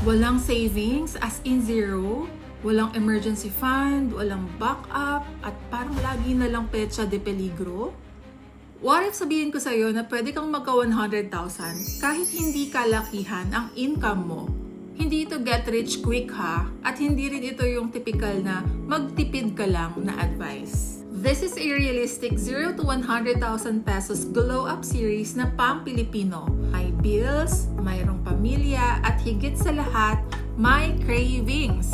Walang savings, as in zero. Walang emergency fund, walang backup, at parang lagi na lang petsa de peligro. What if sabihin ko sa'yo na pwede kang magka 100,000 kahit hindi kalakihan ang income mo? Hindi ito get rich quick ha, at hindi rin ito yung typical na magtipid ka lang na advice. This is a realistic 0 to 100,000 pesos glow up series na pang-Pilipino. May bills, mayroong pamilya, at higit sa lahat, may cravings.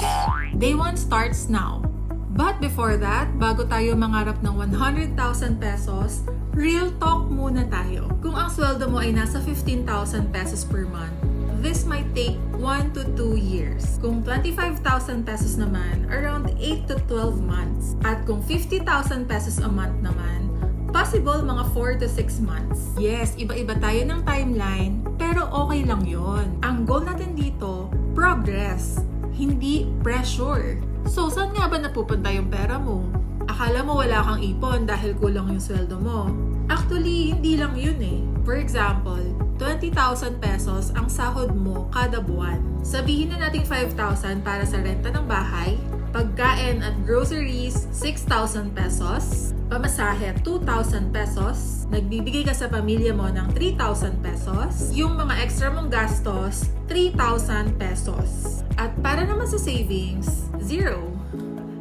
Day 1 starts now. But before that, bago tayo mangarap ng 100,000 pesos, real talk muna tayo. Kung ang sweldo mo ay nasa 15,000 pesos per month, this might take 1 to 2 years. Kung 25,000 pesos naman, around 8 to 12 months. At kung 50,000 pesos a month naman, possible mga 4 to 6 months. Yes, iba-iba tayo ng timeline, pero okay lang yon. Ang goal natin dito, progress, hindi pressure. So, saan nga ba napupunta yung pera mo? Akala mo wala kang ipon dahil kulang yung sweldo mo. Actually, hindi lang yun eh. For example, 20,000 pesos ang sahod mo kada buwan. Sabihin na natin 5,000 para sa renta ng bahay, pagkain at groceries, 6,000 pesos, pamasahe 2,000 pesos, nagbibigay ka sa pamilya mo ng 3,000 pesos, yung mga extra mong gastos, 3,000 pesos. At para naman sa savings, zero.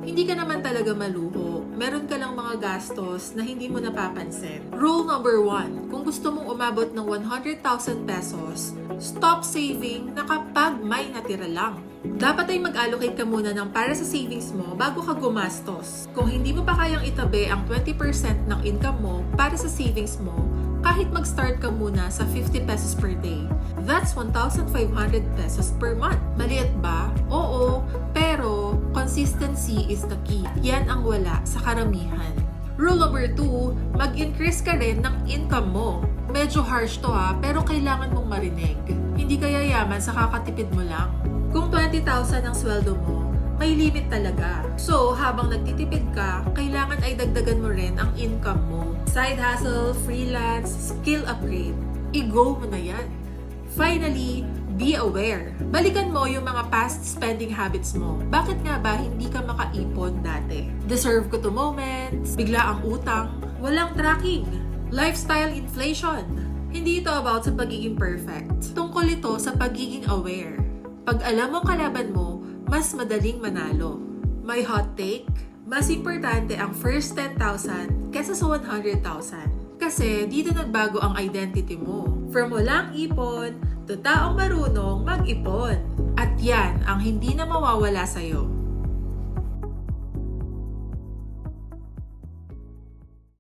Hindi ka naman talaga maluho. Meron ka lang mga gastos na hindi mo napapansin. Rule number 1, kung gusto mong umabot ng 100,000 pesos, stop saving na kapag may natira lang. Dapat ay mag-allocate ka muna ng para sa savings mo bago ka gumastos. Kung hindi mo pa kayang itabi ang 20% ng income mo para sa savings mo, kahit mag-start ka muna sa 50 pesos per day, that's 1,500 pesos per month. Maliit ba? Oo, pero consistency is the key. Yan ang wala sa karamihan. Rule number 2, mag-increase ka rin ng income mo. Medyo harsh to ha, pero kailangan mong marinig. Hindi ka yayaman sa kakatipid mo lang. Kung 20,000 ang sweldo mo, may limit talaga. So, habang nagtitipid ka, kailangan ay dagdagan mo rin ang income mo. Side hustle, freelance, skill upgrade. I-go mo na yan. Finally, be aware. Balikan mo yung mga past spending habits mo. Bakit nga ba hindi ka makaipon dati? Deserve ko to moments, bigla ang utang, walang tracking, lifestyle inflation. Hindi ito about sa pagiging perfect. Tungkol ito sa pagiging aware. Pag alam mo kalaban mo, mas madaling manalo. My hot take, mas importante ang first 10,000 kesa sa 100,000. Kasi dito nagbago ang identity mo. From walang ipon to taong marunong mag-ipon. At yan ang hindi na mawawala sa'yo.